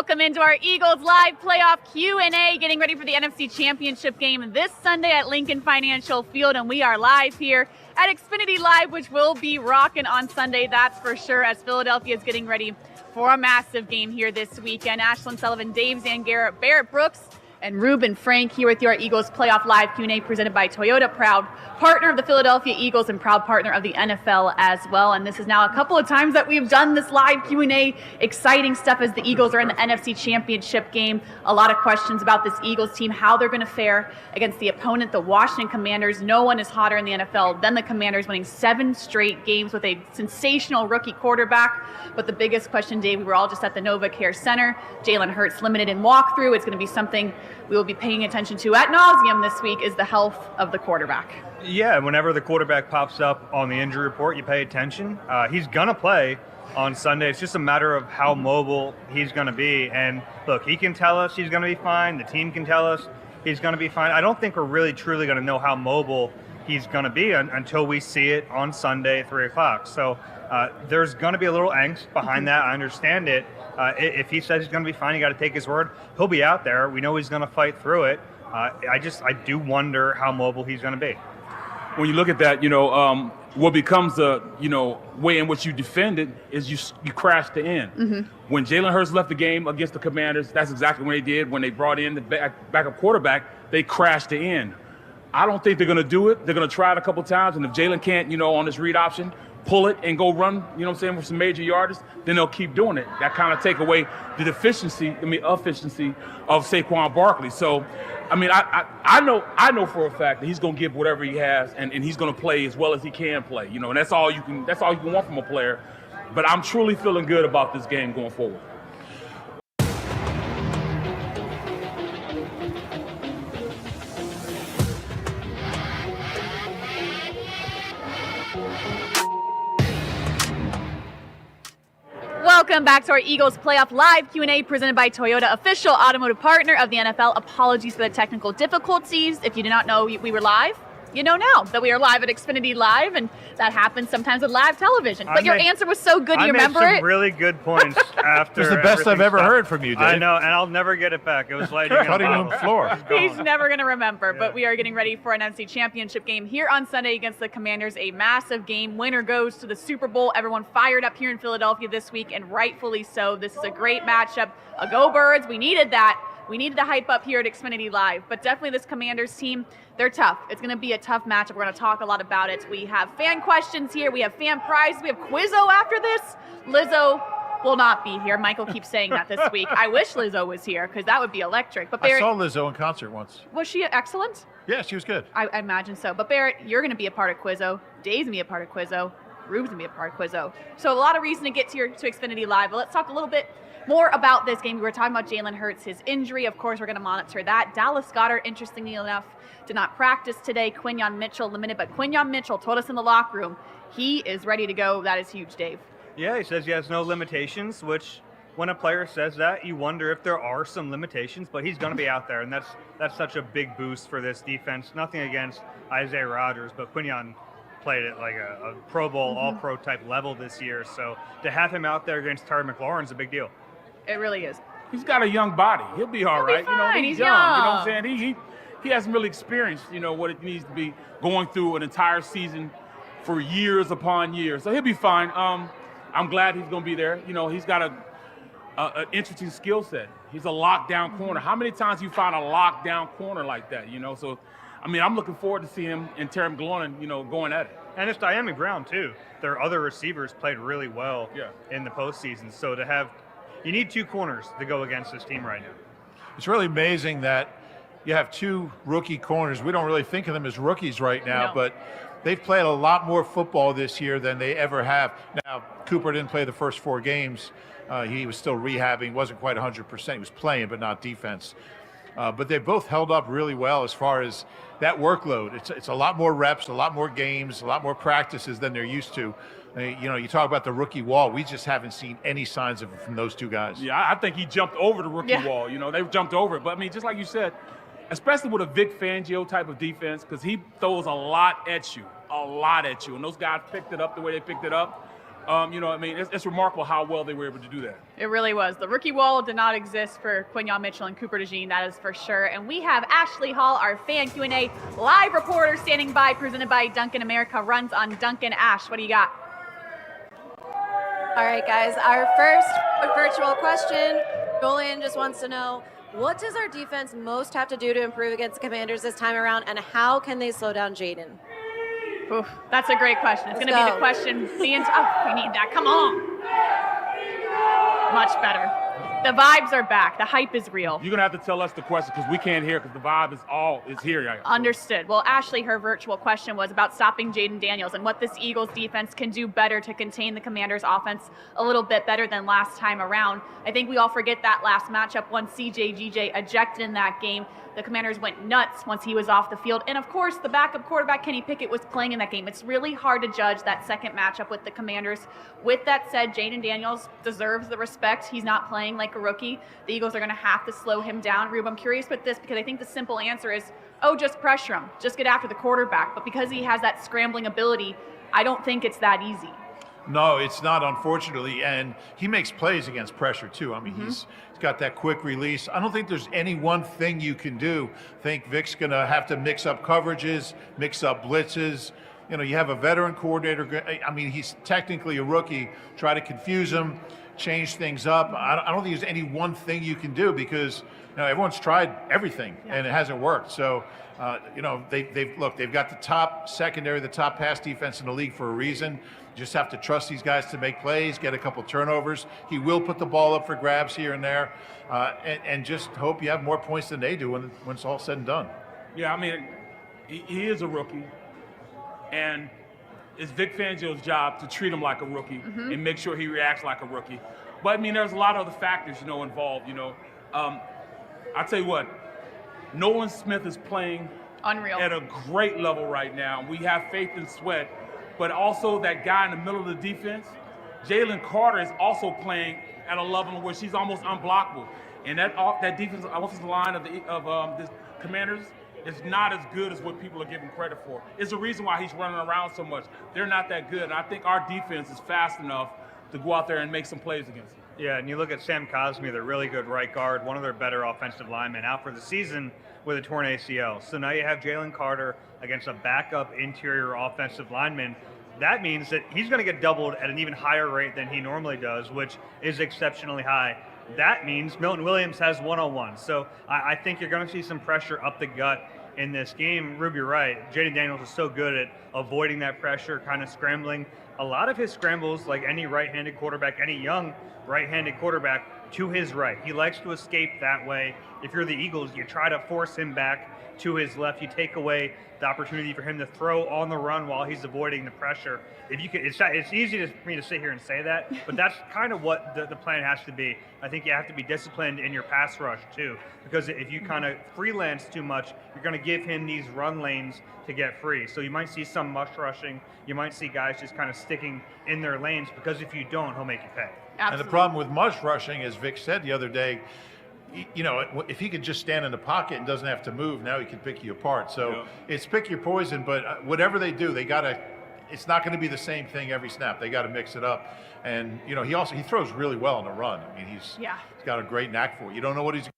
Welcome into our Eagles Live Playoff Q&A, getting ready for the NFC Championship game this Sunday at Lincoln Financial Field, and we are live here at Xfinity Live, which will be rocking on Sunday, that's for sure, as Philadelphia is getting ready for a massive game here this weekend. Ashlyn Sullivan, Dave Zangaro, Barrett Brooks, and Reuben Frank here with you, our Eagles Playoff Live Q&A presented by Toyota, proud partner of the Philadelphia Eagles and proud partner of the NFL as well. And this is now a couple of times that we've done this live Q&A. Exciting stuff as the Eagles are in the NFC Championship game. A lot of questions about this Eagles team, how they're going to fare against the opponent, the Washington Commanders. No one is hotter in the NFL than the Commanders, winning 7 straight games with a sensational rookie quarterback. But the biggest question, Dave, we were all just at the NovaCare Center. Jalen Hurts limited in walkthrough. It's going to be something we will be paying attention to ad nauseum this week, is the health of the quarterback. Yeah, whenever the quarterback pops up on the injury report, you pay attention. He's going to play on Sunday. It's just a matter of how mobile he's going to be. And look, he can tell us he's going to be fine. The team can tell us he's going to be fine. I don't think we're really truly going to know how mobile he's going to be until we see it on Sunday at 3 o'clock. So there's going to be a little angst behind that. I understand it. If he says he's going to be fine, you got to take his word. He'll be out there. We know he's going to fight through it. I do wonder how mobile he's going to be. When you look at that, what becomes the, way in which you defend it is you crash the end. Mm-hmm. When Jalen Hurts left the game against the Commanders, that's exactly what they did. When they brought in the backup quarterback, they crashed the end. I don't think they're going to do it. They're going to try it a couple times, and if Jalen can't, on this read option, pull it and go run, with some major yardage, then they'll keep doing it. That kind of take away the efficiency of Saquon Barkley. So, I know for a fact that he's going to give whatever he has, and he's going to play as well as he can play. And that's all you can want from a player. But I'm truly feeling good about this game going forward. Welcome back to our Eagles Playoff Live Q&A presented by Toyota, official automotive partner of the NFL. Apologies for the technical difficulties. If you did not know we were live, you know now that we are live at Xfinity Live, and that happens sometimes with live television. But your answer was so good, you remember it? I made some really good points after. It was the best I've ever heard from you, Dave. I know, and I'll never get it back. It was lighting on the floor. He's never going to remember, but we are getting ready for an NFC Championship game here on Sunday against the Commanders, a massive game. Winner goes to the Super Bowl. Everyone fired up here in Philadelphia this week, and rightfully so. This is a great matchup. A Go Birds. We needed that. We needed to hype up here at Xfinity Live, but definitely this Commanders team, they're tough. It's going to be a tough matchup. We're going to talk a lot about it. We have fan questions here. We have fan prizes. We have Quizzo after this. Lizzo will not be here. Michael keeps saying that this week. I wish Lizzo was here because that would be electric. But Barrett, I saw Lizzo in concert once. Was she excellent? Yeah, she was good. I imagine so. But Barrett, you're going to be a part of Quizzo. Dave's going to be a part of Quizzo. Rube's going to be a part of Quizzo. So a lot of reason to get to Xfinity Live. But let's talk a little bit more about this game. We were talking about Jalen Hurts, his injury. Of course, we're going to monitor that. Dallas Goedert, interestingly enough, did not practice today. Quinyon Mitchell limited, but Quinyon Mitchell told us in the locker room he is ready to go. That is huge, Dave. Yeah, he says he has no limitations, which when a player says that, you wonder if there are some limitations, but he's going to be out there, and that's such a big boost for this defense. Nothing against Isaiah Rodgers, but Quinyon played at like a Pro Bowl, all-pro type level this year, so to have him out there against Terry McLaurin is a big deal. It really is. He's got a young body. He'll be all right. Fine. He's young. You know what I'm saying? He hasn't really experienced, what it needs to be going through an entire season for years upon years. So he'll be fine. I'm glad he's going to be there. He's got an interesting skill set. He's a lockdown corner. How many times you find a lockdown corner like that, So, I'm looking forward to seeing him and Terry McLaurin, going at it. And it's Diami Brown, too. Their other receivers played really well in the postseason. So to have – you need 2 corners to go against this team right now. It's really amazing that you have 2 rookie corners. We don't really think of them as rookies right now, but they've played a lot more football this year than they ever have. Now, Cooper didn't play the first 4 games. He was still rehabbing, wasn't quite 100%. He was playing, but not defense. But they both held up really well as far as that workload. It's a lot more reps, a lot more games, a lot more practices than they're used to. You talk about the rookie wall. We just haven't seen any signs of it from those 2 guys. Yeah, I think he jumped over the rookie wall. They jumped over it. But, just like you said, especially with a Vic Fangio type of defense, because he throws a lot at you. And those guys picked it up the way they picked it up. It's remarkable how well they were able to do that. It really was. The rookie wall did not exist for Quinyon Mitchell and Cooper DeJean, that is for sure. And we have Ashley Hall, our fan Q&A live reporter, standing by, presented by Dunkin' America, runs on Dunkin'. Ash, what do you got? All right, guys, our first virtual question. Julian just wants to know, what does our defense most have to do to improve against the Commanders this time around, and how can they slow down Jaden? Oof, that's a great question. It's going to be the question. We need that. Come on. Much better. The vibes are back. The hype is real. You're going to have to tell us the question because we can't hear because the vibe is here. Understood. Well, Ashley, her virtual question was about stopping Jaden Daniels and what this Eagles defense can do better to contain the Commanders offense a little bit better than last time around. I think we all forget that last matchup once CJ GJ ejected in that game. The Commanders went nuts once he was off the field. And, of course, the backup quarterback, Kenny Pickett, was playing in that game. It's really hard to judge that second matchup with the Commanders. With that said, Jaden Daniels deserves the respect. He's not playing like a rookie. The Eagles are going to have to slow him down. Rube, I'm curious with this because I think the simple answer is, just pressure him. Just get after the quarterback. But because he has that scrambling ability, I don't think it's that easy. No, it's not, unfortunately, and he makes plays against pressure too. I mean, he's got that quick release. I don't think there's any one thing you can do. I think Vic's going to have to mix up coverages, mix up blitzes. You have a veteran coordinator. I mean, he's technically a rookie. Try to confuse him, change things up. I don't think there's any one thing you can do because everyone's tried everything and it hasn't worked. So, they've got the top secondary, the top pass defense in the league for a reason. You just have to trust these guys to make plays, get a couple turnovers. He will put the ball up for grabs here and there, and just hope you have more points than they do when it's all said and done. Yeah, I mean, he is a rookie, and it's Vic Fangio's job to treat him like a rookie and make sure he reacts like a rookie. But, I mean, there's a lot of other factors, involved. I'll tell you what, Nolan Smith is playing unreal at a great level right now. We have faith in Sweat. But also that guy in the middle of the defense, Jalen Carter, is also playing at a level where she's almost unblockable. And that defensive offensive line of the Commanders is not as good as what people are giving credit for. It's the reason why he's running around so much. They're not that good. And I think our defense is fast enough to go out there and make some plays against them. Yeah, and you look at Sam Cosmi, their really good right guard, one of their better offensive linemen, out for the season with a torn ACL. So now you have Jalen Carter against a backup interior offensive lineman. That means that he's going to get doubled at an even higher rate than he normally does, which is exceptionally high. That means Milton Williams has one-on-one. So I think you're going to see some pressure up the gut in this game. Ruby, you're right. Jaden Daniels is so good at avoiding that pressure, kind of scrambling. A lot of his scrambles, like any right-handed quarterback, any young right-handed quarterback, to his right. He likes to escape that way. If you're the Eagles, you try to force him back to his left. You take away the opportunity for him to throw on the run while he's avoiding the pressure. If you could, it's easy for me to sit here and say that, but that's kind of what the plan has to be. I think you have to be disciplined in your pass rush too, because if you kind of freelance too much, you're going to give him these run lanes to get free. So you might see some mush rushing. You might see guys just kind of sticking in their lanes, because if you don't, he'll make you pay. Absolutely. And the problem with mush rushing, as Vic said the other day, if he could just stand in the pocket and doesn't have to move, now he can pick you apart. So it's pick your poison, but whatever they do, it's not going to be the same thing every snap. They got to mix it up. And, he throws really well on the run. I mean, he's got a great knack for it. You don't know what he's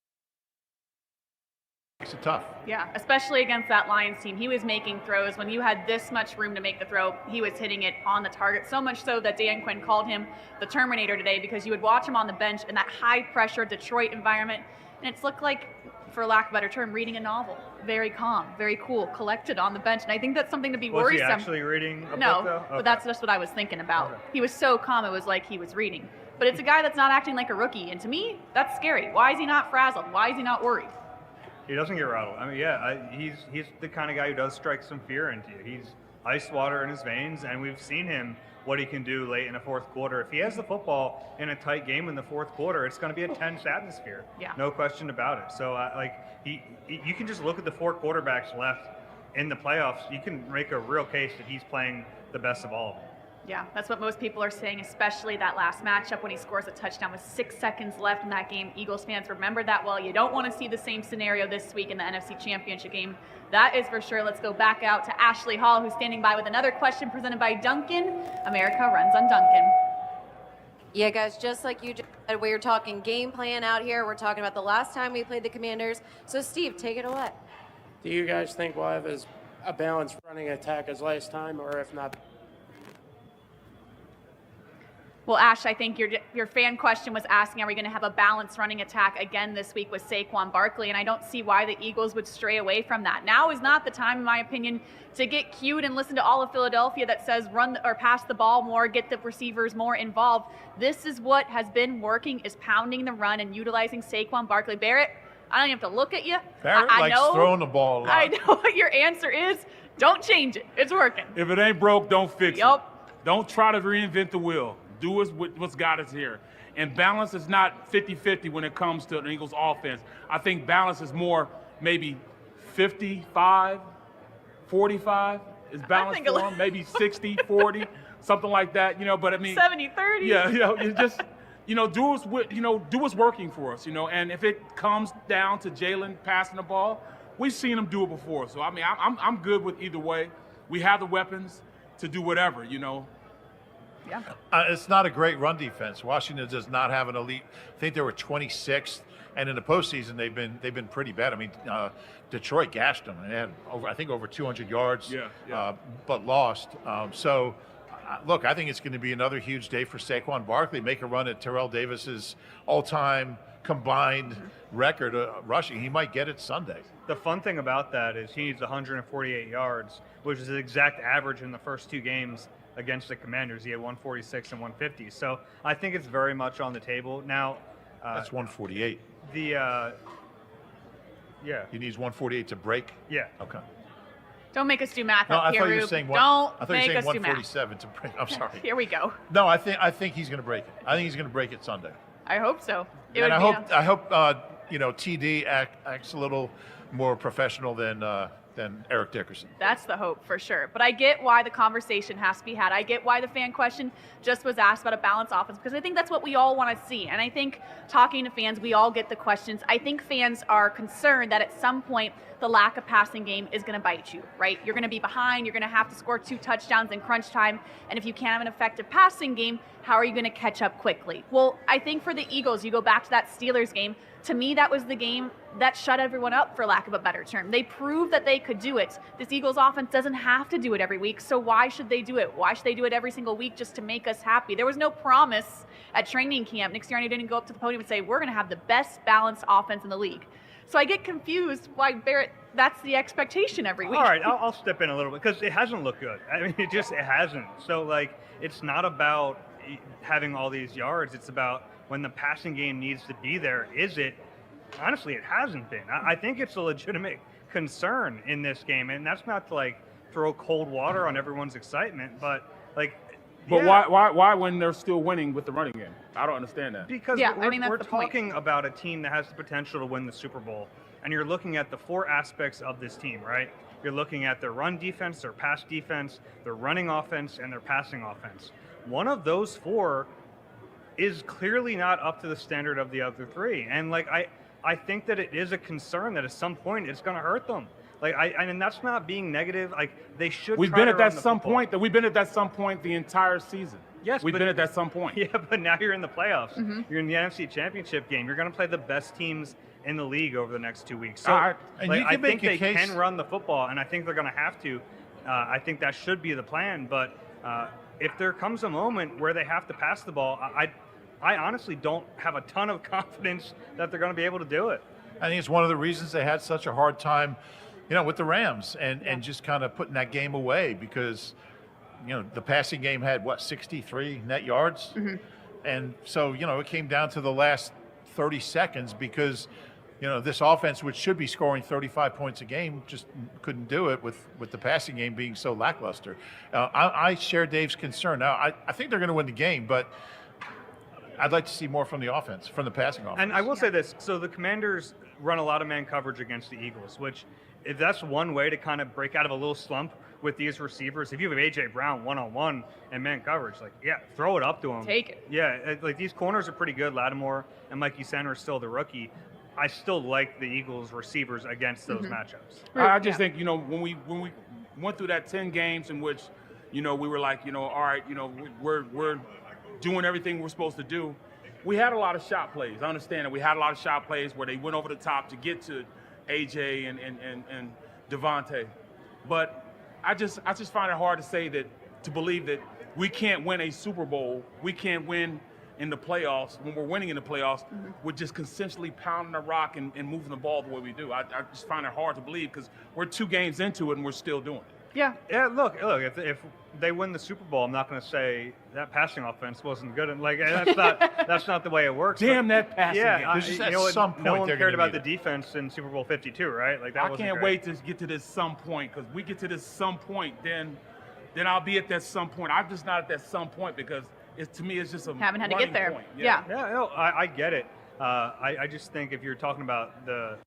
makes it tough. Yeah, especially against that Lions team. He was making throws. When you had this much room to make the throw, he was hitting it on the target, so much so that Dan Quinn called him the Terminator today, because you would watch him on the bench in that high-pressure Detroit environment, and it's looked like, for lack of a better term, reading a novel. Very calm, very cool, collected on the bench, and I think that's something to be worrisome. Was he actually reading a book, though? Okay. But that's just what I was thinking about. Okay. He was so calm, it was like he was reading. But it's a guy that's not acting like a rookie, and to me, that's scary. Why is he not frazzled? Why is he not worried? He doesn't get rattled. I mean, he's the kind of guy who does strike some fear into you. He's ice water in his veins, and we've seen him, what he can do late in the fourth quarter. If he has the football in a tight game in the fourth quarter, it's going to be a tense atmosphere. Yeah. No question about it. So, you can just look at the four quarterbacks left in the playoffs. You can make a real case that he's playing the best of all of them. Yeah, that's what most people are saying, especially that last matchup when he scores a touchdown with 6 seconds left in that game. Eagles fans remember that well. You don't want to see the same scenario this week in the NFC Championship game. That is for sure. Let's go back out to Ashley Hall, who's standing by with another question presented by Duncan. America runs on Duncan. Yeah, guys, just like you just said, we're talking game plan out here. We're talking about the last time we played the Commanders. So, Steve, take it away. Do you guys think we'll have a balanced running attack as last time, or if not? Well, Ash, I think your fan question was asking, are we going to have a balanced running attack again this week with Saquon Barkley? And I don't see why the Eagles would stray away from that. Now is not the time, in my opinion, to get cute and listen to all of Philadelphia that says run or pass the ball more, get the receivers more involved. This is what has been working, is pounding the run and utilizing Saquon Barkley. Barrett, I don't even have to look at you. Barrett likes throwing the ball a lot. I know what your answer is. Don't change it. It's working. If it ain't broke, don't fix Yup. it. Don't try to reinvent the wheel. Do what's got us here. And balance is not 50-50 when it comes to the Eagles offense. I think balance is more maybe 55, 45 is balance for them. Maybe 60, 40, something like that. But I mean 70-30. Yeah, you just do what's working for us. And if it comes down to Jalen passing the ball, we've seen him do it before. So I mean, I'm good with either way. We have the weapons to do whatever. Yeah. It's not a great run defense. Washington does not have an elite. I think they were 26th, and in the postseason they've been pretty bad. I mean, Detroit gashed them and they had over 200 yards, but lost. Look, I think it's going to be another huge day for Saquon Barkley. Make a run at Terrell Davis's all-time combined record rushing. He might get it Sunday. The fun thing about that is he needs 148 yards, which is the exact average in the first two games against the Commanders. He had 146 and 150. So I think it's very much on the table. Now, that's 148. Yeah. He needs 148 to break? Yeah. Okay. Don't make us do math No, up I here, thought you were Rube. saying Don't make us do math. 147 to break. I'm sorry. Here we go. No, I think he's going to break it. I think he's going to break it Sunday. I hope so. And I hope TD acts a little more professional than Eric Dickerson. That's the hope for sure. But I get why the conversation has to be had. I get why the fan question just was asked about a balanced offense, because I think that's what we all want to see. And I think talking to fans, we all get the questions. I think fans are concerned that at some point the lack of passing game is going to bite you, right? You're going to be behind. You're going to have to score 2 touchdowns in crunch time. And if you can't have an effective passing game, how are you going to catch up quickly? Well, I think for the Eagles, you go back to that Steelers game. To me, that was the game that shut everyone up, for lack of a better term. They proved that they could do it. This Eagles offense doesn't have to do it every week, so why should they do it? Why should they do it every single week just to make us happy? There was no promise at training camp. Nick Sirianni didn't go up to the podium and say, we're going to have the best balanced offense in the league. So I get confused why, Barrett, that's the expectation every week. All right, I'll step in a little bit because it hasn't looked good. I mean, it hasn't. So, it's not about having all these yards. It's about when the passing game needs to be there. Is it? Honestly, it hasn't been. I think it's a legitimate concern in this game, and that's not to throw cold water on everyone's excitement, but why when they're still winning with the running game? I don't understand that. Because we're talking about a team that has the potential to win the Super Bowl, and you're looking at the 4 aspects of this team, right? You're looking at their run defense, their pass defense, their running offense, and their passing offense. One of those 4 is clearly not up to the standard of the other 3, and I think that it is a concern that at some point it's going to hurt them. And that's not being negative. They should. We've been at that some point. We've been at that some point the entire season. Yes, we've been at that some point. Yeah, but now you're in the playoffs. Mm-hmm. You're in the NFC Championship game. You're going to play the best teams in the league over the next 2 weeks. So, I think they can run the football, and I think they're going to have to. I think that should be the plan. But if there comes a moment where they have to pass the ball, I honestly don't have a ton of confidence that they're going to be able to do it. I think it's one of the reasons they had such a hard time, with the Rams and just kind of putting that game away because, the passing game had 63 net yards. Mm-hmm. And so, it came down to the last 30 seconds because, this offense, which should be scoring 35 points a game, just couldn't do it with the passing game being so lackluster. I share Dave's concern. Now, I think they're going to win the game, but I'd like to see more from the offense, from the passing offense. And I will say this. So the Commanders, run a lot of man coverage against the Eagles, which if that's one way to kind of break out of a little slump with these receivers. If you have A.J. Brown one-on-one and man coverage, like, yeah, throw it up to him. Take it. Yeah, like these corners are pretty good. Lattimore and Mikey Center are still the rookie. I still like the Eagles receivers against those matchups. I just think, when we went through that 10 games in which, we were like, all right, we're doing everything we're supposed to do. We had a lot of shot plays. I understand that we had a lot of shot plays where they went over the top to get to AJ and Devontae. But I just find it hard to believe that we can't win a Super Bowl. We can't win in the playoffs when we're winning in the playoffs. We're just consistently pounding the rock and moving the ball the way we do. I just find it hard to believe because we're 2 games into it and we're still doing it. Yeah. Look. If they win the Super Bowl, I'm not going to say that passing offense wasn't good. And that's not the way it works. Damn that passing game. At some point, no one cared about the defense in Super Bowl 52, right? Like that. I can't wait to get to this some point because we get to this some point, then I'll be at that some point. I'm just not at that some point because to me it's just a haven't had to get there. Point. Yeah. No, I get it. I just think if you're talking about the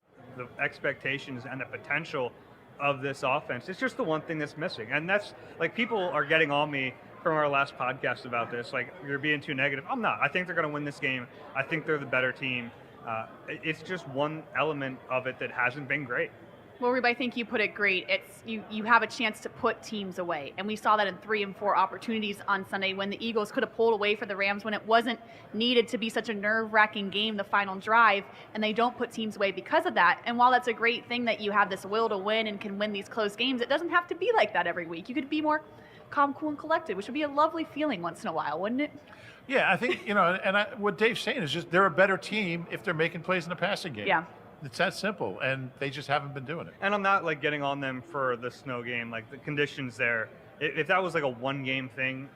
expectations and the potential of this offense, it's just the one thing that's missing. And that's like, people are getting on me from our last podcast about this, like, you're being too negative. I'm not. I think they're going to win this game. I think they're the better team. It's just one element of it that hasn't been great. Well, Rube, I think you put it great. It's you have a chance to put teams away. And we saw that in 3 and 4 opportunities on Sunday when the Eagles could have pulled away for the Rams when it wasn't needed to be such a nerve-wracking game, the final drive, and they don't put teams away because of that. And while that's a great thing that you have this will to win and can win these close games, it doesn't have to be like that every week. You could be more calm, cool, and collected, which would be a lovely feeling once in a while, wouldn't it? Yeah, I think, what Dave's saying is just they're a better team if they're making plays in the passing game. Yeah. It's that simple, and they just haven't been doing it. And I'm not like getting on them for the snow game, like the conditions there. If that was like a 1-game thing,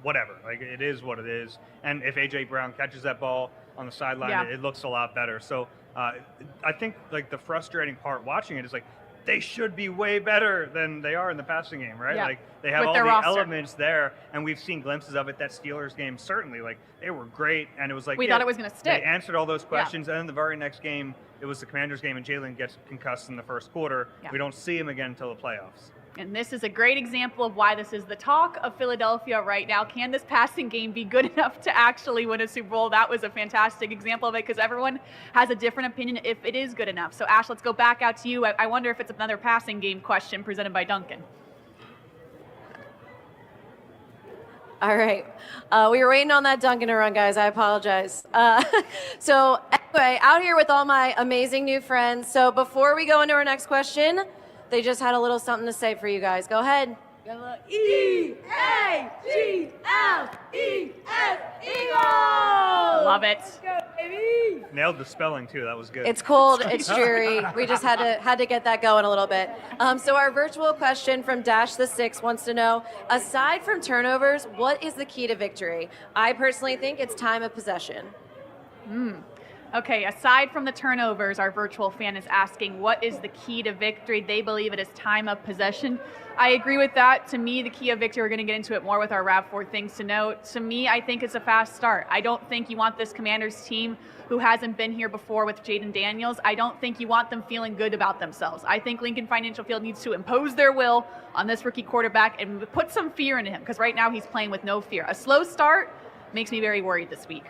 whatever. Like, it is what it is. And if AJ Brown catches that ball on the sideline, it looks a lot better. So I think like the frustrating part watching it is like, they should be way better than they are in the passing game, right? Yeah. Like, they have With all their the roster. elements there, and we've seen glimpses of it. That Steelers game, certainly, like, they were great, and it was like, We thought it was going to stick. They answered all those questions, and then the very next game, it was the Commanders game, and Jalen gets concussed in the first quarter. Yeah. We don't see him again until the playoffs. And this is a great example of why this is the talk of Philadelphia right now. Can this passing game be good enough to actually win a Super Bowl? That was a fantastic example of it because everyone has a different opinion if it is good enough. So, Ash, let's go back out to you. I wonder if it's another passing game question presented by Duncan. All right. We were waiting on that Duncan to run, guys. I apologize. So anyway, out here with all my amazing new friends. So before we go into our next question, they just had a little something to say for you guys. Go ahead. E-A-G-L-E-S, Eagles! Love it. Let's go, baby. Nailed the spelling, too. That was good. It's cold. It's dreary. We just had to get that going a little bit. So our virtual question from Dash the 6 wants to know, aside from turnovers, what is the key to victory? I personally think it's time of possession. Okay, aside from the turnovers, our virtual fan is asking, what is the key to victory? They believe it is time of possession. I agree with that. To me, the key of victory, we're going to get into it more with our RAV4 things to note. To me, I think it's a fast start. I don't think you want this Commanders team who hasn't been here before with Jaden Daniels. I don't think you want them feeling good about themselves. I think Lincoln Financial Field needs to impose their will on this rookie quarterback and put some fear into him because right now he's playing with no fear. A slow start makes me very worried this week.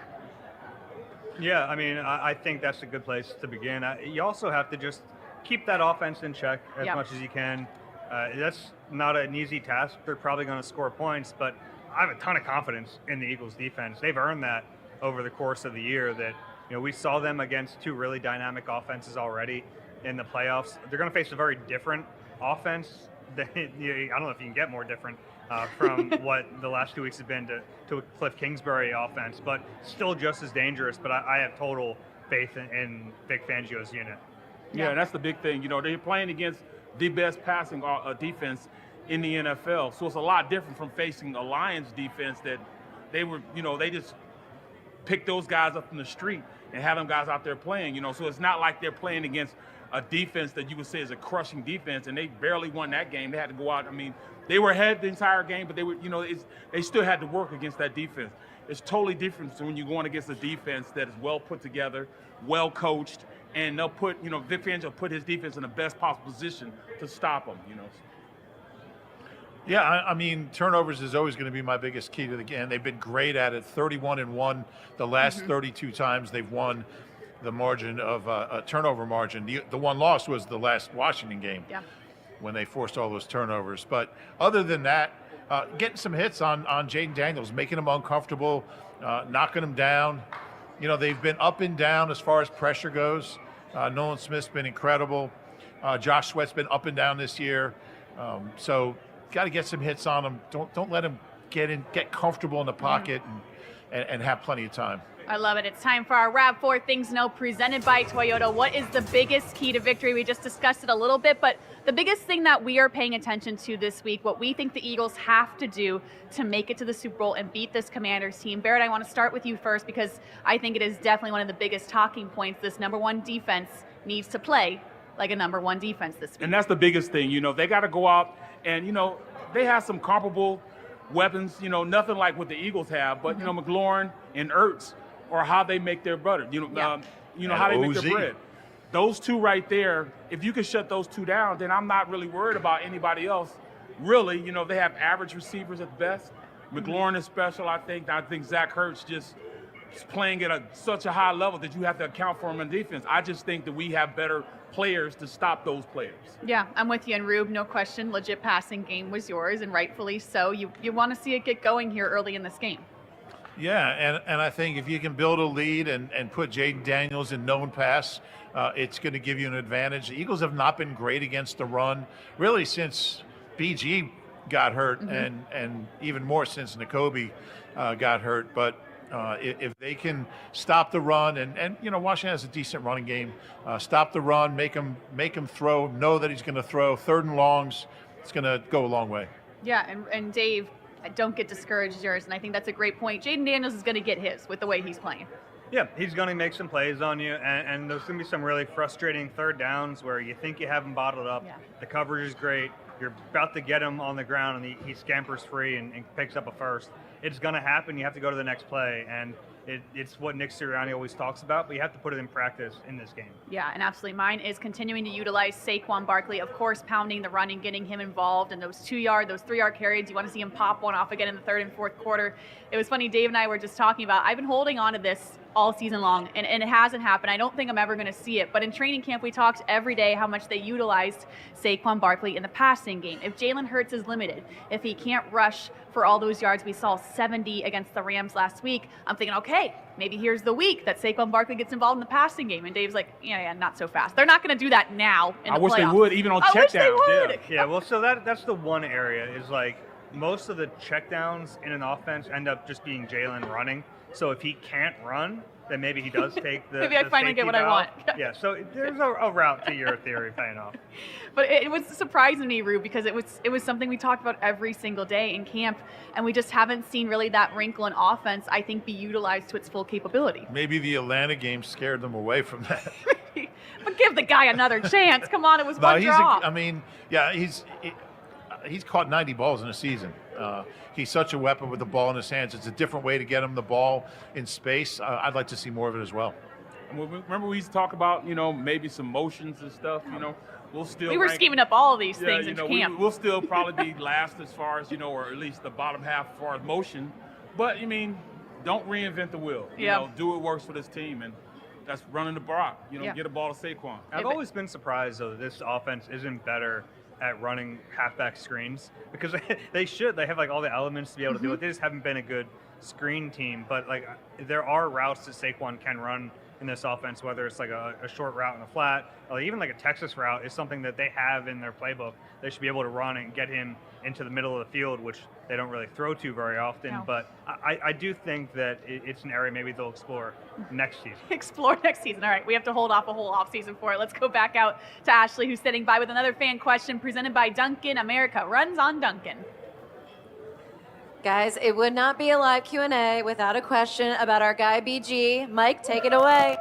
Yeah, I mean, I think that's a good place to begin. You also have to just keep that offense in check as much as you can. That's not an easy task. They're probably going to score points, but I have a ton of confidence in the Eagles defense. They've earned that over the course of the year that, we saw them against 2 really dynamic offenses already in the playoffs. They're going to face a very different offense. I don't know if you can get more different from what the last 2 weeks have been to a Cliff Kingsbury offense, but still just as dangerous. But I have total faith in Vic Fangio's unit. Yeah, that's the big thing. They're playing against the best passing defense in the NFL. So it's a lot different from facing a Lions defense that they were, they just picked those guys up from the street and had them guys out there playing, So it's not like they're playing against a defense that you would say is a crushing defense, and they barely won that game. They had to go out. I mean, they were ahead the entire game, but they were, they still had to work against that defense. It's totally different when you're going against a defense that is well put together, well coached, and they'll put, Vic Fangio will put his defense in the best possible position to stop them, Yeah, I mean, turnovers is always going to be my biggest key to the game. They've been great at it, 31-1 the last 32 times they've won the margin of a turnover margin. The one loss was the last Washington game when they forced all those turnovers. But other than that, getting some hits on Jaden Daniels, making him uncomfortable, knocking him down. They've been up and down as far as pressure goes. Nolan Smith's been incredible. Josh Sweat's been up and down this year. So got to get some hits on him. Don't let him get comfortable in the pocket and have plenty of time. I love it. It's time for our RAV4 Things to Know presented by Toyota. What is the biggest key to victory? We just discussed it a little bit, but the biggest thing that we are paying attention to this week, what we think the Eagles have to do to make it to the Super Bowl and beat this Commanders team. Barrett, I want to start with you first because I think it is definitely one of the biggest talking points. This number one defense needs to play like a number one defense this week. And that's the biggest thing. They got to go out and, they have some comparable weapons, nothing like what the Eagles have, but, McLaurin and Ertz or how they make their butter, how they make their bread. Those two right there, if you can shut those two down, then I'm not really worried about anybody else. Really, they have average receivers at best. McLaurin is special, I think. I think Zach Ertz just is playing at such a high level that you have to account for him in defense. I just think that we have better players to stop those players. Yeah, I'm with you. And Rube, no question, legit passing game was yours, and rightfully so. You want to see it get going here early in this game. Yeah, and I think if you can build a lead and put Jaden Daniels in known pass, it's going to give you an advantage. The Eagles have not been great against the run, really since BG got hurt, and even more since Nakobe got hurt. But if they can stop the run, and Washington has a decent running game, stop the run, make him throw, know that he's going to throw, third and longs, it's going to go a long way. Yeah, and Dave, don't get discouraged, yours, and I think that's a great point. Jaden Daniels is going to get his with the way he's playing. Yeah, he's going to make some plays on you, and there's going to be some really frustrating third downs where you think you have him bottled up. Yeah. The coverage is great. You're about to get him on the ground, and he scampers free and picks up a first. It's going to happen. You have to go to the next play, and it's what Nick Sirianni always talks about, but you have to put it in practice in this game. Yeah, and absolutely. Mine is continuing to utilize Saquon Barkley, of course, pounding the run and getting him involved in those 2-yard, those 3-yard carries. You want to see him pop one off again in the third and fourth quarter. It was funny, Dave and I were just talking about, I've been holding on to this all season long, and it hasn't happened. I don't think I'm ever going to see it, but in training camp, we talked every day how much they utilized Saquon Barkley in the passing game. If Jalen Hurts is limited, if he can't rush for all those yards, we saw 70 against the Rams last week, I'm thinking, okay, maybe here's the week that Saquon Barkley gets involved in the passing game. And Dave's like, yeah, not so fast. They're not going to do that now in the I wish playoffs. they would, even on checkdowns. Yeah, well, so that's the one area is like most of the checkdowns in an offense end up just being Jalen running. So if he can't run, then maybe he does take the maybe I finally get what I want. Yeah, so there's a route to your theory paying off. But it was surprising to me, Rube, because it was something we talked about every single day in camp, and we just haven't seen really that wrinkle in offense, I think, be utilized to its full capability. Maybe the Atlanta game scared them away from that. But give the guy another chance. Come on, it was one draw. He's caught 90 balls in a season. He's such a weapon with the ball in his hands. It's a different way to get him the ball in space. I'd like to see more of it as well. Remember we used to talk about, maybe some motions and stuff, We'll still we were scheming up all of these things in camp. We'll still probably be last as far as, or at least the bottom half as far as motion. But, don't reinvent the wheel. Do what works for this team. And that's running the block. Get a ball to Saquon. I've always been surprised, though, that this offense isn't better at running halfback screens because they should. They have all the elements to be able to do it. They just haven't been a good screen team. But there are routes that Saquon can run in this offense, whether it's a short route in the flat, or even a Texas route is something that they have in their playbook. They should be able to run and get him into the middle of the field, which they don't really throw to very often. No. But I do think that it's an area maybe they'll explore next season. Explore next season. All right, we have to hold off a whole offseason for it. Let's go back out to Ashley, who's sitting by with another fan question presented by Dunkin'. America runs on Dunkin'. Guys, it would not be a live Q&A without a question about our guy BG. Mike, take it away.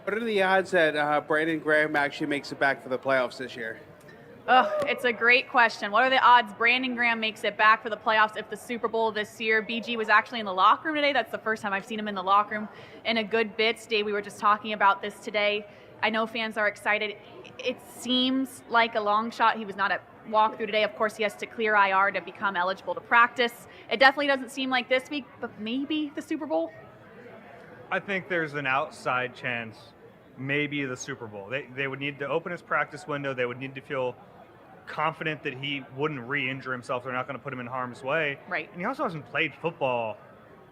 What are the odds that Brandon Graham actually makes it back for the playoffs this year? Oh, it's a great question. What are the odds Brandon Graham makes it back for the playoffs if the Super Bowl this year? BG was actually in the locker room today. That's the first time I've seen him in the locker room in a good bit. Dave, we were just talking about this today. I know fans are excited. It seems like a long shot. He was not at walkthrough today. Of course, he has to clear IR to become eligible to practice. It definitely doesn't seem like this week, but maybe the Super Bowl? I think there's an outside chance, maybe the Super Bowl. They would need to open his practice window. They would need to feel confident that he wouldn't re-injure himself. They're not going to put him in harm's way. Right. And he also hasn't played football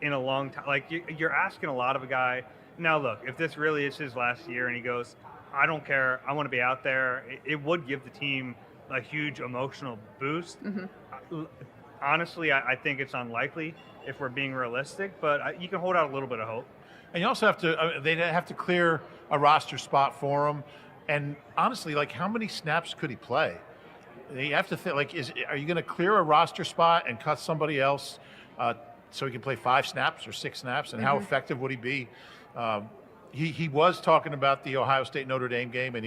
in a long time. Like, you're asking a lot of a guy. Now, look, if this really is his last year and he goes, I don't care, I want to be out there, it would give the team a huge emotional boost. Mm-hmm. Honestly, I think it's unlikely if we're being realistic, but you can hold out a little bit of hope. And you also have to, they'd have to clear a roster spot for him. And honestly, like, how many snaps could he play? You have to think, like, are you going to clear a roster spot and cut somebody else so he can play 5 snaps or 6 snaps? And how effective would he be? He was talking about the Ohio State Notre Dame game, and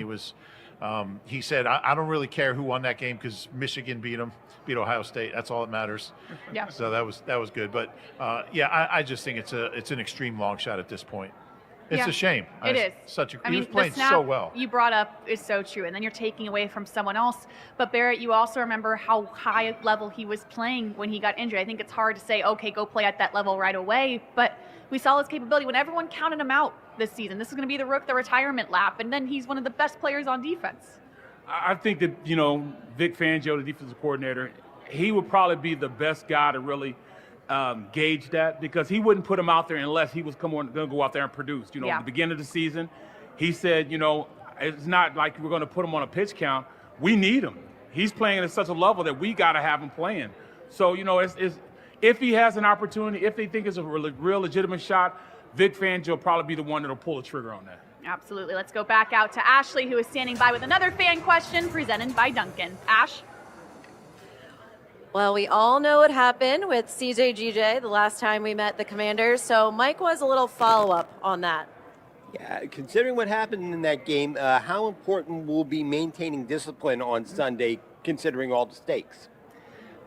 he said, I don't really care who won that game because Michigan beat Ohio State. That's all that matters. Yeah. So that was good. But I just think it's an extreme long shot at this point. It's a shame. It is. He was playing so well. You brought up is so true, and then you're taking away from someone else. But Barrett, you also remember how high level he was playing when he got injured. I think it's hard to say, okay, go play at that level right away. But we saw his capability when everyone counted him out this season. This is going to be the retirement lap, and then he's one of the best players on defense. I think that, Vic Fangio, the defensive coordinator, he would probably be the best guy to really gauge that, because he wouldn't put him out there unless he was going to go out there and produce. At the beginning of the season, he said, it's not like we're going to put him on a pitch count. We need him. He's playing at such a level that we got to have him playing. So, it's if he has an opportunity, if they think it's a real legitimate shot, Vic Fangio will probably be the one that'll pull the trigger on that. Absolutely. Let's go back out to Ashley, who is standing by with another fan question presented by Duncan. Ash? Well, we all know what happened with CJ the last time we met the Commanders, so Mike was a little follow-up on that. Yeah, considering what happened in that game, how important will be maintaining discipline on Sunday, considering all the stakes?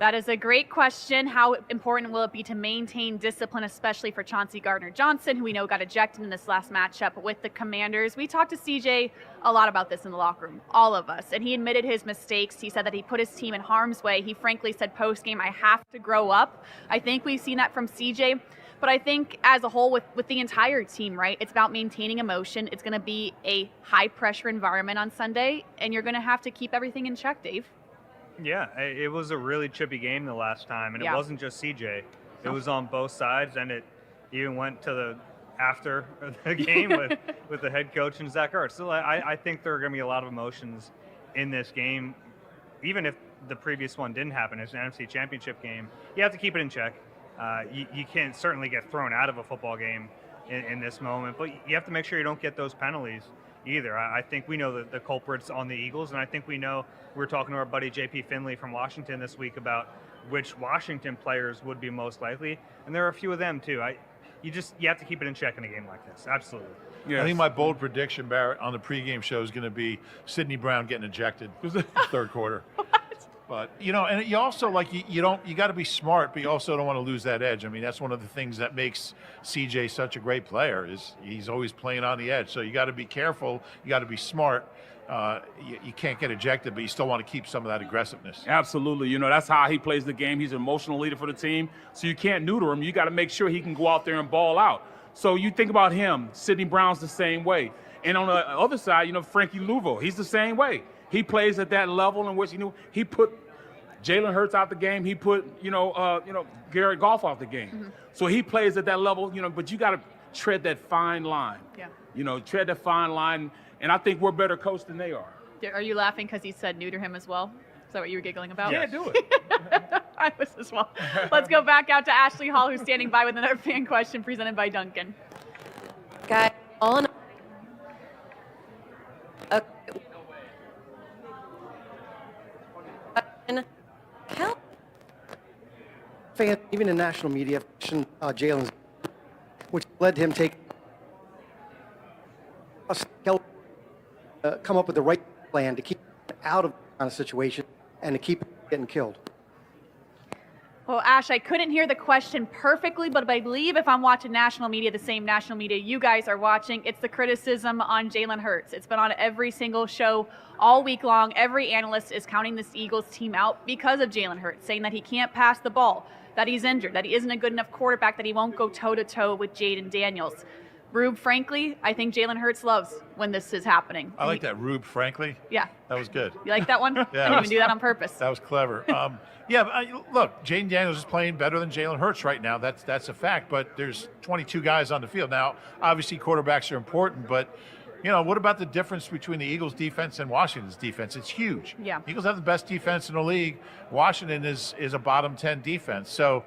That is a great question. How important will it be to maintain discipline, especially for Chauncey Gardner-Johnson, who we know got ejected in this last matchup with the Commanders? We talked to CJ a lot about this in the locker room, all of us, and he admitted his mistakes. He said that he put his team in harm's way. He frankly said post-game, I have to grow up. I think we've seen that from CJ, but I think as a whole with the entire team, right, it's about maintaining emotion. It's going to be a high-pressure environment on Sunday, and you're going to have to keep everything in check, Dave. Yeah, it was a really chippy game the last time, and it wasn't just CJ. It was on both sides, and it even went to the after the game with the head coach and Zach Ertz. So I think there are going to be a lot of emotions in this game, even if the previous one didn't happen. It's an NFC Championship game. You have to keep it in check. You can't certainly get thrown out of a football game in this moment, but you have to make sure you don't get those penalties either. I think we know the culprits on the Eagles, and I think we know. We're talking to our buddy JP Finley from Washington this week about which Washington players would be most likely, and there are a few of them too. You have to keep it in check in a game like this. Absolutely. Yes. I think my bold prediction, Barrett, on the pregame show is going to be Sidney Brown getting ejected third quarter. But and you also you got to be smart, but you also don't want to lose that edge. I mean, that's one of the things that makes CJ such a great player is he's always playing on the edge. So you got to be careful. You got to be smart. You can't get ejected, but you still want to keep some of that aggressiveness. Absolutely. That's how he plays the game. He's an emotional leader for the team. So you can't neuter him. You got to make sure he can go out there and ball out. So you think about him. Sidney Brown's the same way. And on the other side, Frankie Louvo, he's the same way. He plays at that level in which he put Jalen Hurts out the game. He put Garrett Goff out the game. Mm-hmm. So he plays at that level. But you got to tread that fine line. Yeah. Tread that fine line. And I think we're better coached than they are. Are you laughing because he said neuter him as well? Is that what you were giggling about? Yeah, do it. I was as well. Let's go back out to Ashley Hall, who's standing by with another fan question presented by Duncan. Guys, all in hell. Even in national media, Jalen's, which led to him taking come up with the right plan to keep out of that kind of situation and to keep getting killed? Well, Ash, I couldn't hear the question perfectly, but I believe if I'm watching national media, the same national media you guys are watching, it's the criticism on Jalen Hurts. It's been on every single show all week long. Every analyst is counting this Eagles team out because of Jalen Hurts, saying that he can't pass the ball, that he's injured, that he isn't a good enough quarterback, that he won't go toe-to-toe with Jaden Daniels. Rube, frankly, I think Jalen Hurts loves when this is happening. I like that, Rube, frankly. Yeah. That was good. You like that one? Yeah, I didn't even do that on purpose. That was clever. Yeah, but look, Jaden Daniels is playing better than Jalen Hurts right now. That's a fact, but there's 22 guys on the field. Now, obviously, quarterbacks are important, but, what about the difference between the Eagles' defense and Washington's defense? It's huge. Yeah. Eagles have the best defense in the league. Washington is a bottom 10 defense. So,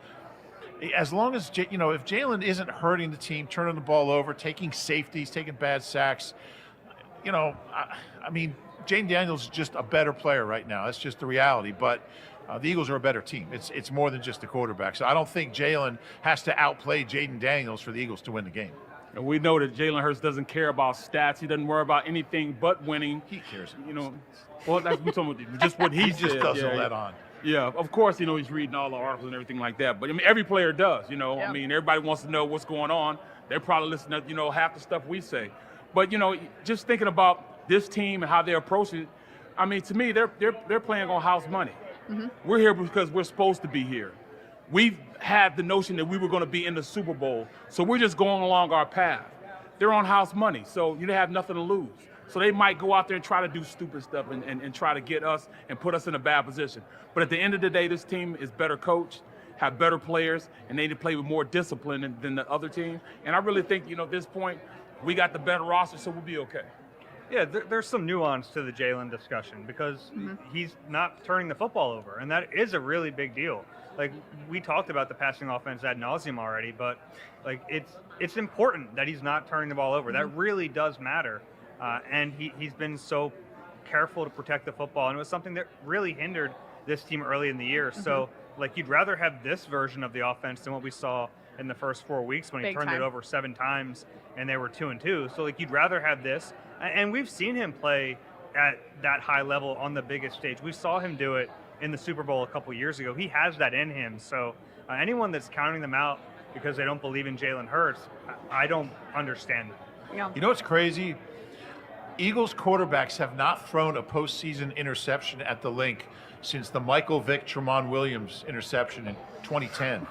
as long as, if Jalen isn't hurting the team, turning the ball over, taking safeties, taking bad sacks, Jaden Daniels is just a better player right now. That's just the reality. But the Eagles are a better team. It's more than just the quarterback. So I don't think Jalen has to outplay Jaden Daniels for the Eagles to win the game. And we know that Jalen Hurts doesn't care about stats. He doesn't worry about anything but winning. He cares. Well, that's just what he just doesn't let on. Yeah, of course, he's reading all the articles and everything like that. But, every player does, Yeah. Everybody wants to know what's going on. They're probably listening to, half the stuff we say. But, just thinking about this team and how they approach it, to me, they're playing on house money. Mm-hmm. We're here because we're supposed to be here. We've had the notion that we were going to be in the Super Bowl, so we're just going along our path. They're on house money, so they have nothing to lose. So they might go out there and try to do stupid stuff and try to get us and put us in a bad position. But at the end of the day, this team is better coached, have better players, and they need to play with more discipline than the other team. And I really think, at this point, we got the better roster, so we'll be okay. Yeah, there's some nuance to the Jalen discussion because he's not turning the football over, and that is a really big deal. Like, we talked about the passing offense ad nauseum already, but it's important that he's not turning the ball over. That really does matter, and he's been so careful to protect the football, and it was something that really hindered this team early in the year. So, you'd rather have this version of the offense than what we saw in the first 4 weeks when he turned it over 7 times and they were 2-2. So, you'd rather have this. And we've seen him play at that high level on the biggest stage. We saw him do it in the Super Bowl a couple years ago. He has that in him. So anyone that's counting them out because they don't believe in Jalen Hurts, I don't understand that. Yeah. You know what's crazy? Eagles quarterbacks have not thrown a postseason interception at the Link since the Michael Vick Tramon Williams interception in 2010.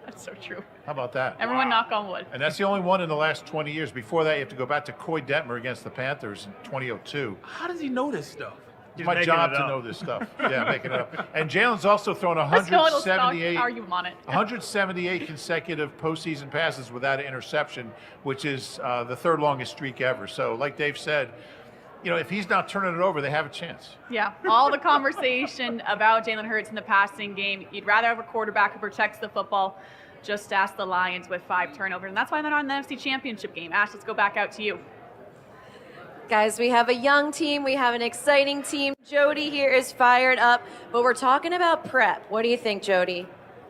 That's so true. How about that? Everyone knock on wood. And that's the only one in the last 20 years. Before that, you have to go back to Coy Detmer against the Panthers in 2002. How does he know this stuff? It's my job to know this stuff. Yeah, making it up. And Jalen's also thrown Let's go a little argue on it. 178 consecutive postseason passes without an interception, which is the third longest streak ever. So, like Dave said, if he's not turning it over, they have a chance. Yeah, all the conversation about Jalen Hurts in the passing game, you'd rather have a quarterback who protects the football. Just ask the Lions with 5 turnovers, and that's why they're not in the NFC Championship game. Ash, let's go back out to you. Guys, we have a young team. We have an exciting team. Jody here is fired up, but we're talking about prep. What do you think, Jody?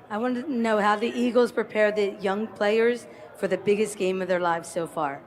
I want to know how the Eagles prepare the young players for the biggest game of their lives so far.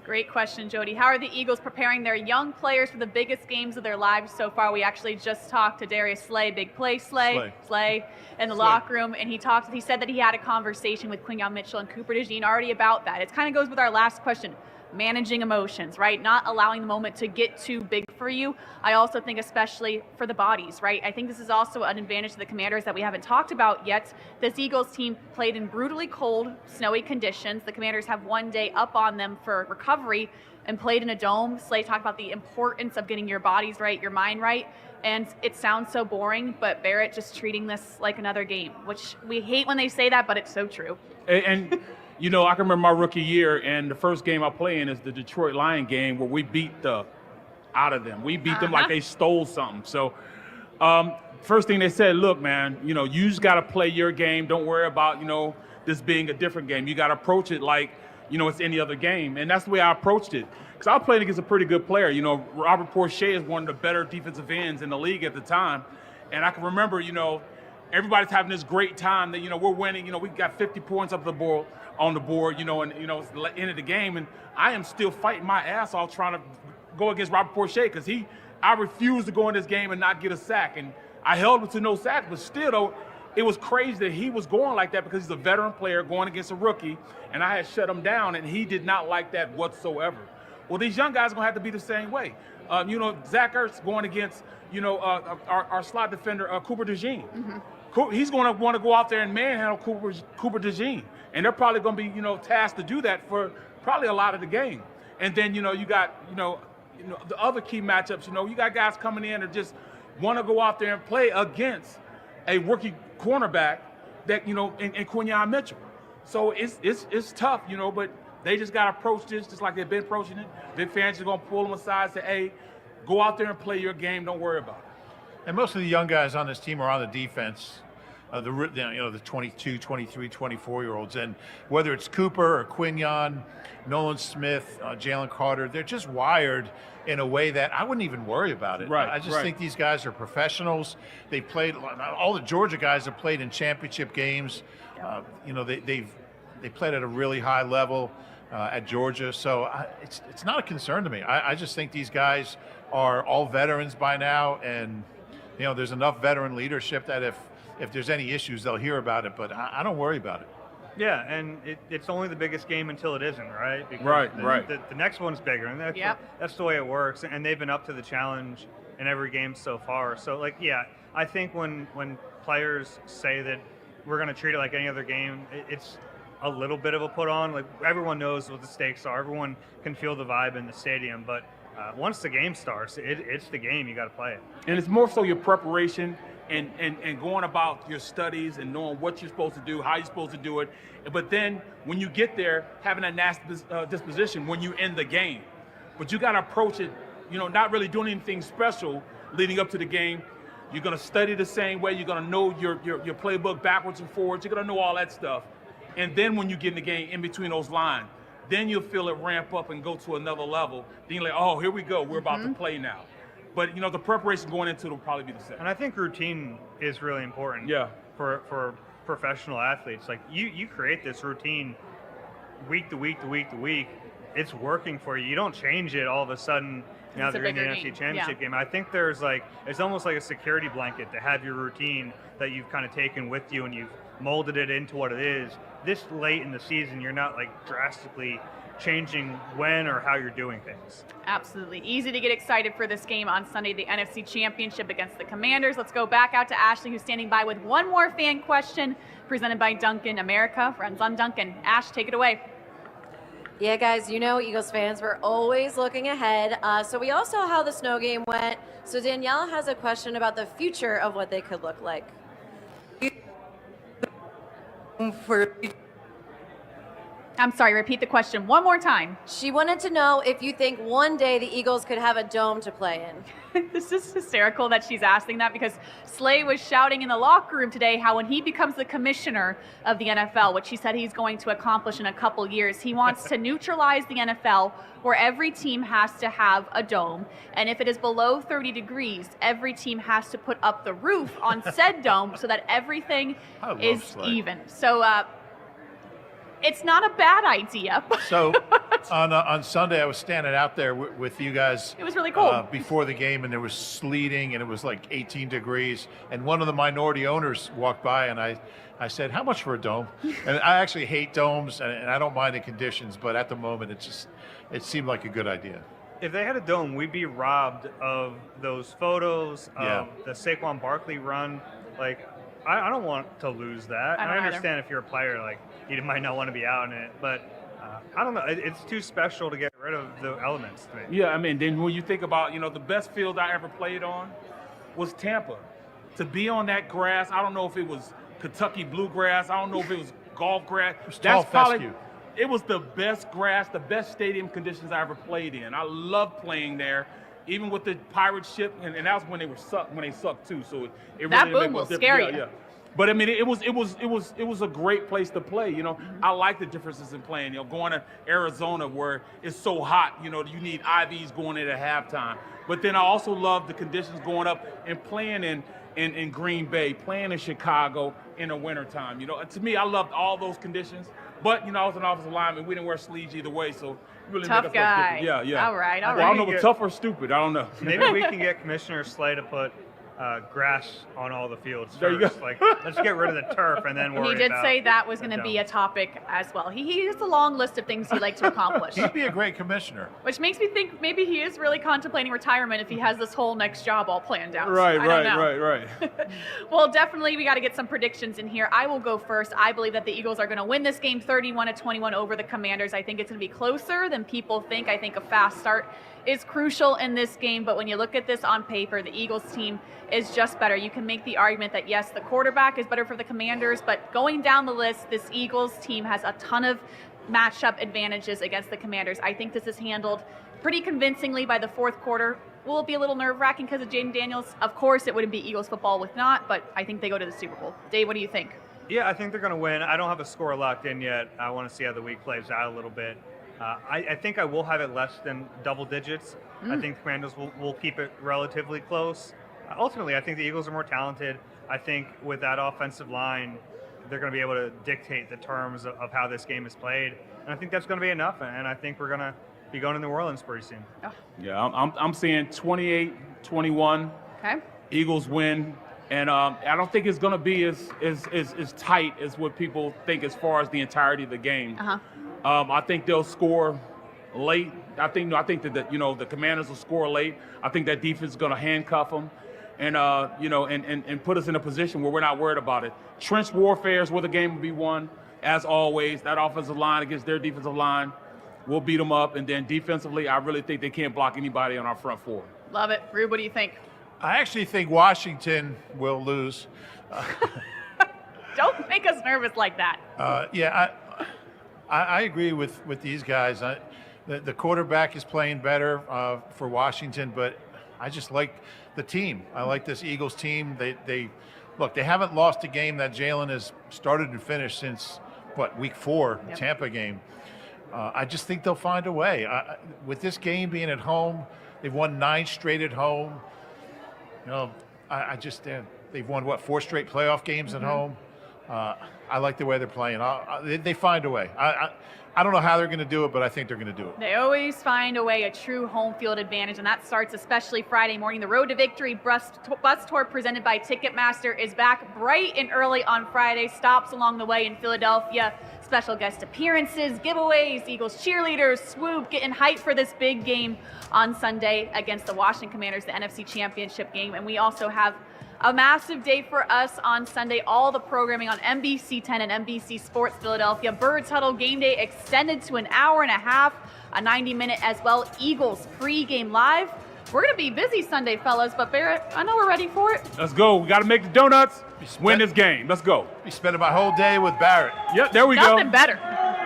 Great question, Jody. How are the Eagles preparing their young players for the biggest games of their lives so far? We actually just talked to Darius Slay, big play Slay in the locker room, and he said that he had a conversation with Quinyon Mitchell and Cooper DeJean already about that. It kind of goes with our last question. Managing emotions, right? Not allowing the moment to get too big for you. I also think especially for the bodies, right? I think this is also an advantage to the Commanders that we haven't talked about yet. This Eagles team played in brutally cold, snowy conditions. The Commanders have one day up on them for recovery and played in a dome. Slay talked about the importance of getting your bodies right, your mind right. And it sounds so boring, but Barrett just treating this like another game, which we hate when they say that, but it's so true. And I can remember my rookie year, and the first game I play in is the Detroit Lion game where we beat the out of them. We beat them like they stole something. So first thing they said, look, man, you just got to play your game. Don't worry about, this being a different game. You got to approach it like, it's any other game. And that's the way I approached it. Because I was playing against a pretty good player. Robert Porcher is one of the better defensive ends in the league at the time. And I can remember, everybody's having this great time that, we're winning. We got 50 points up on the board, and, it's the end of the game. And I am still fighting my ass off trying to go against Robert Porcher because I refused to go in this game and not get a sack. And I held him to no sacks, but still, though, it was crazy that he was going like that because he's a veteran player going against a rookie, and I had shut him down, and he did not like that whatsoever. Well, these young guys are going to have to be the same way. Zach Ertz going against, our slot defender, Cooper DeJean. Mm-hmm. He's going to want to go out there and manhandle Cooper DeJean, and they're probably going to be, tasked to do that for probably a lot of the game. And then, you got, the other key matchups, you got guys coming in and just want to go out there and play against a rookie cornerback that, and Quinyon Mitchell. So it's tough, but they just got to approach this just like they've been approaching it. Big fans are going to pull them aside and say, hey, go out there and play your game. Don't worry about it. And most of the young guys on this team are on the defense, the 22, 23, 24-year-olds. And whether it's Cooper or Quinyon, Nolan Smith, Jalen Carter, they're just wired in a way that I wouldn't even worry about it. Right, I just think these guys are professionals. They played, all the Georgia guys have played in championship games. They played at a really high level at Georgia. So it's not a concern to me. I just think these guys are all veterans by now. And, there's enough veteran leadership that if there's any issues, they'll hear about it. But I don't worry about it. Yeah, and it's only the biggest game until it isn't, right? Because right. The next one's bigger, and that's the way it works. And they've been up to the challenge in every game so far. So, I think when players say that we're going to treat it like any other game, it's a little bit of a put on. Like, everyone knows what the stakes are. Everyone can feel the vibe in the stadium. But once the game starts, it's the game. You got to play it. And it's more so your preparation and going about your studies and knowing what you're supposed to do, how you're supposed to do it. But then when you get there, having that nasty disposition when you end the game. But you got to approach it, not really doing anything special leading up to the game. You're going to study the same way. You're going to know your playbook backwards and forwards. You're going to know all that stuff. And then when you get in the game, in between those lines, then you'll feel it ramp up and go to another level. Then you're like, oh, here we go. We're about to play now. But, the preparation going into it will probably be the same. And I think routine is really important for professional athletes. Like, you create this routine week to week to week to week. It's working for you. You don't change it all of a sudden now that you're in the NFC Championship game. I think there's it's almost like a security blanket to have your routine that you've kind of taken with you and you've molded it into what it is. This late in the season, you're not drastically changing when or how you're doing things. Absolutely. Easy to get excited for this game on Sunday, the NFC Championship against the Commanders. Let's go back out to Ashley, who's standing by with one more fan question presented by Dunkin' America. Friends on Dunkin'. Ash, take it away. Yeah, guys, Eagles fans, we're always looking ahead. So we all saw how the snow game went. So Danielle has a question about the future of what they could look like. I'm sorry, repeat the question one more time. She wanted to know if you think one day the Eagles could have a dome to play in. This is hysterical that she's asking that because Slay was shouting in the locker room today how when he becomes the commissioner of the NFL, which he said he's going to accomplish in a couple years, he wants to neutralize the NFL where every team has to have a dome. And if it is below 30 degrees, every team has to put up the roof on said dome so that everything is Slay. even. So, it's not a bad idea. So on Sunday, I was standing out there with you guys. It was really cold. Before the game, and there was sleeting, and it was 18 degrees. And one of the minority owners walked by, and I said, how much for a dome? And I actually hate domes, and I don't mind the conditions, but at the moment, it seemed like a good idea. If they had a dome, we'd be robbed of those photos of the Saquon Barkley run. I don't want to lose that. I understand if you're a player, you might not want to be out in it, but I don't know. It's too special to get rid of the elements to me. Yeah, then when you think about, the best field I ever played on was Tampa. To be on that grass, I don't know if it was Kentucky bluegrass. I don't know if it was golf grass. That's probably. It was the best grass, the best stadium conditions I ever played in. I loved playing there. Even with the pirate ship, and that was when they sucked too. So it really that boom will scare you. Yeah. But it was a great place to play. I like the differences in playing. Going to Arizona where it's so hot. You need IVs going in at halftime. But then I also love the conditions going up and playing in in Green Bay, playing in Chicago in the wintertime. You know, to me, I loved all those conditions. But, you know, I was an offensive lineman. We didn't wear sleeves either way, so it really Tough made us guy. different. Yeah, yeah. All right, all Well, I right. don't know, but tough or stupid, I don't know. Maybe we can get Commissioner Slay to put grass on all the fields There you go. first. Like, let's get rid of the turf and then worry He did about say that was going to the be a dome. topic as well. He has a long list of things he'd like to accomplish, He'd be a great commissioner. which makes me think maybe he is really contemplating retirement if he has this whole next job all planned out. Right, I don't know. right. Well, definitely we got to get some predictions in here. I will go first. I believe that the Eagles are going to win this game 31-21 over the Commanders. I think it's going to be closer than people think. I think a fast start is crucial in this game, but when you look at this on paper, the Eagles team is just better. You can make the argument that yes, the quarterback is better for the Commanders, but going down the list, this Eagles team has a ton of matchup advantages against the Commanders. I think this is handled pretty convincingly by the fourth quarter. Will it be a little nerve-wracking because of Jaden Daniels? Of course, it wouldn't be Eagles football with not, but I think they go to the Super Bowl. Dave, what do you think? Yeah, I think they're going to win. I don't have a score locked in yet. I want to see how the week plays out a little bit. I think I will have it less than double digits. I think the Commanders will keep it relatively close. Ultimately, I think the Eagles are more talented. I think with that offensive line, they're going to be able to dictate the terms of how this game is played. And I think that's going to be enough. And I think we're going to be going to New Orleans pretty soon. Yeah, I'm saying 28-21. Okay. Eagles win. And I don't think it's going to be as tight as what people think as far as the entirety of the game. I think they'll score late. I think that the Commanders will score late. I think that defense is going to handcuff them, and and put us in a position where we're not worried about it. Trench warfare is where the game will be won, as always. That offensive line against their defensive line, we'll beat them up, and then defensively, I really think they can't block anybody on our front four. Love it. Rube, what do you think? I actually think Washington will lose. Don't make us nervous like that. I agree with these guys. The quarterback is playing better for Washington, but I just like the team. I like this Eagles team. They haven't lost a game that Jalen has started and finished since week 4, the Tampa game. I just think they'll find a way. With this game being at home, they've won 9 straight at home. You know, they've won 4 straight playoff games at home. I like the way they're playing. They find a way. I don't know how they're going to do it, but I think they're going to do it. They always find a way, a true home field advantage, and that starts especially Friday morning. The Road to Victory bus tour presented by Ticketmaster is back bright and early on Friday. Stops along the way in Philadelphia, special guest appearances, giveaways, Eagles cheerleaders, swoop, getting hyped for this big game on Sunday against the Washington Commanders, the NFC Championship game. And we also have a massive day for us on Sunday. All the programming on NBC 10 and NBC Sports Philadelphia. Birds Huddle game day extended to an hour and a half, a 90-minute as well. Eagles pregame live. We're going to be busy Sunday, fellas, but Barrett, I know we're ready for it. Let's go. We got to make the donuts, win this game. Let's go. Be spending my whole day with Barrett. Yep, there we go. Nothing better.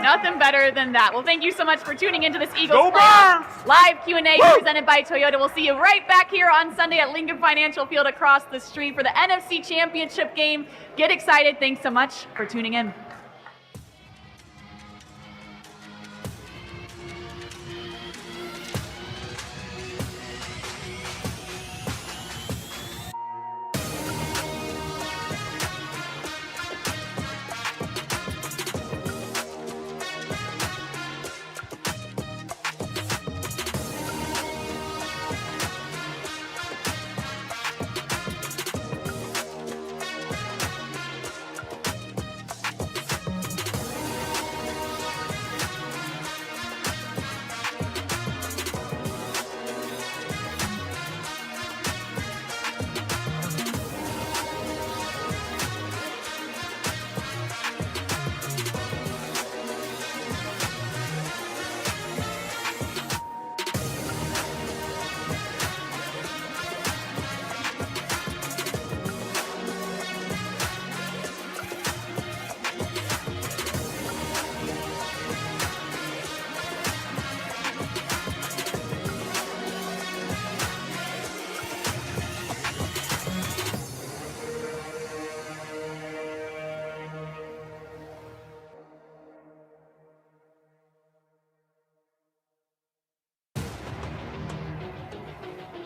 Nothing better than that. Well, thank you so much for tuning into this Eagles Go Playoff live Q&A presented by Toyota. We'll see you right back here on Sunday at Lincoln Financial Field across the street for the NFC Championship game. Get excited. Thanks so much for tuning in.